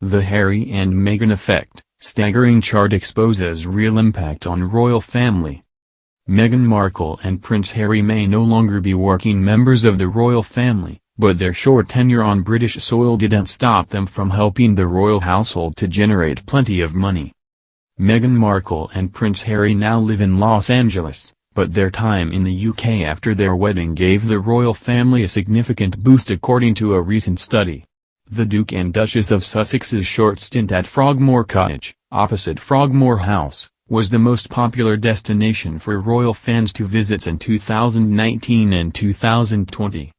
The Harry and Meghan Effect, staggering chart exposes real impact on royal family. Meghan Markle and Prince Harry may no longer be working members of the royal family, but their short tenure on British soil didn't stop them from helping the royal household to generate plenty of money. Meghan Markle and Prince Harry now live in Los Angeles, but their time in the UK after their wedding gave the royal family a significant boost according to a recent study. The Duke and Duchess of Sussex's short stint at Frogmore Cottage, opposite Frogmore House, was the most popular destination for royal fans to visit in 2019 and 2020.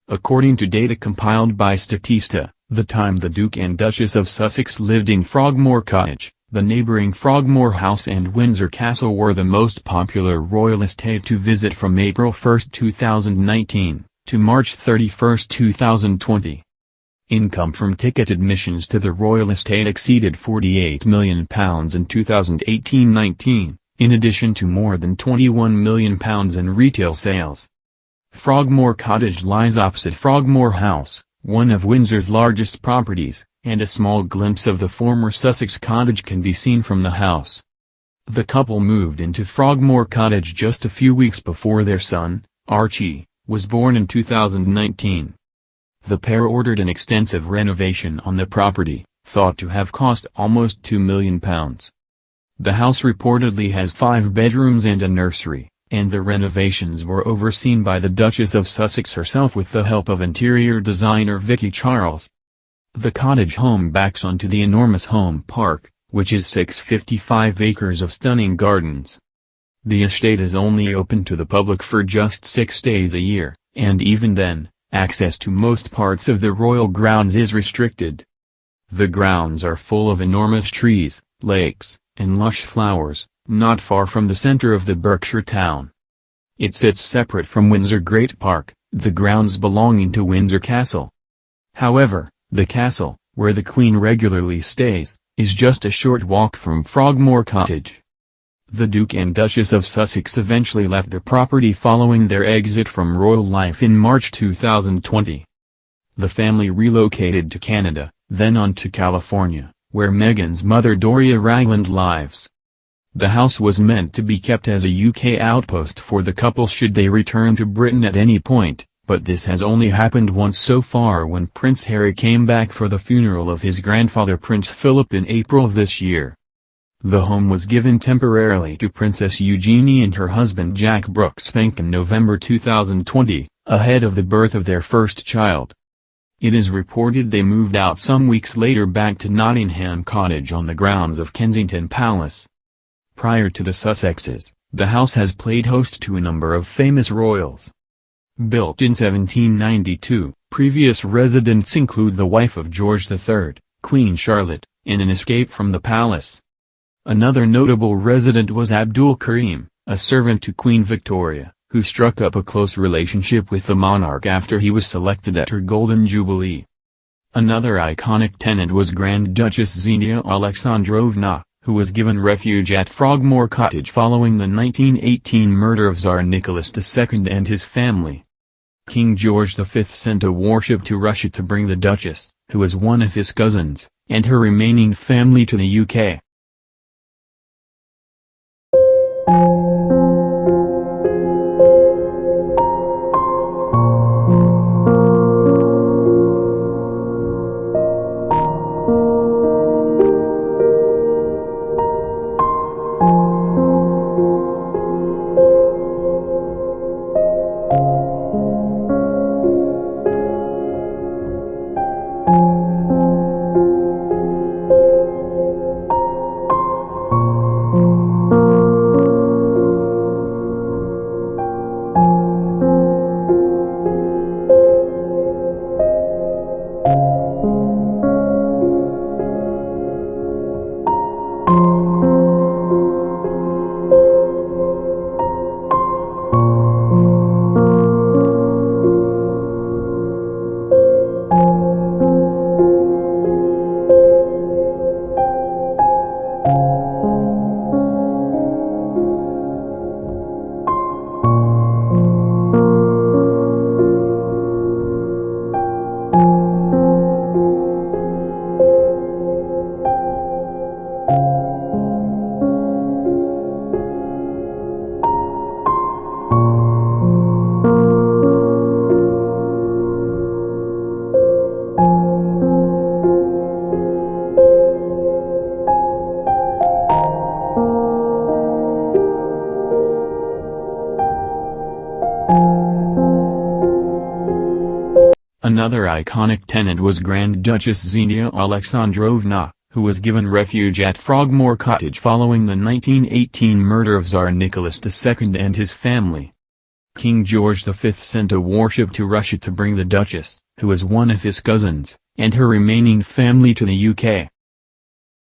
According to data compiled by Statista, the time the Duke and Duchess of Sussex lived in Frogmore Cottage, the neighboring Frogmore House and Windsor Castle were the most popular royal estate to visit from April 1, 2019, to March 31, 2020. Income from ticket admissions to the royal estate exceeded £48 million in 2018-19, in addition to more than £21 million in retail sales. Frogmore Cottage lies opposite Frogmore House, one of Windsor's largest properties, and a small glimpse of the former Sussex cottage can be seen from the house. The couple moved into Frogmore Cottage just a few weeks before their son, Archie, was born in 2019. The pair ordered an extensive renovation on the property, thought to have cost almost £2 million. The house reportedly has 5 bedrooms and a nursery, and the renovations were overseen by the Duchess of Sussex herself with the help of interior designer Vicky Charles. The cottage home backs onto the enormous home park, which is 655 acres of stunning gardens. The estate is only open to the public for just 6 days a year, and even then, access to most parts of the royal grounds is restricted. The grounds are full of enormous trees, lakes, and lush flowers, not far from the center of the Berkshire town. It sits separate from Windsor Great Park, the grounds belonging to Windsor Castle. However, the castle, where the Queen regularly stays, is just a short walk from Frogmore Cottage. The Duke and Duchess of Sussex eventually left the property following their exit from royal life in March 2020. The family relocated to Canada, then on to California, where Meghan's mother Doria Ragland lives. The house was meant to be kept as a UK outpost for the couple should they return to Britain at any point, but this has only happened once so far when Prince Harry came back for the funeral of his grandfather Prince Philip in April this year. The home was given temporarily to Princess Eugenie and her husband Jack Brooksbank in November 2020, ahead of the birth of their first child. It is reported they moved out some weeks later back to Nottingham Cottage on the grounds of Kensington Palace. Prior to the Sussexes, the house has played host to a number of famous royals. Built in 1792, previous residents include the wife of George III, Queen Charlotte, in an escape from the palace. Another notable resident was Abdul Karim, a servant to Queen Victoria, who struck up a close relationship with the monarch after he was selected at her Golden Jubilee. Another iconic tenant was Grand Duchess Xenia Alexandrovna, who was given refuge at Frogmore Cottage following the 1918 murder of Tsar Nicholas II and his family. King George V sent a warship to Russia to bring the Duchess, who was one of his cousins, and her remaining family to the UK. Another iconic tenant was Grand Duchess Xenia Alexandrovna, who was given refuge at Frogmore Cottage following the 1918 murder of Tsar Nicholas II and his family. King George V sent a warship to Russia to bring the Duchess, who was one of his cousins, and her remaining family to the UK.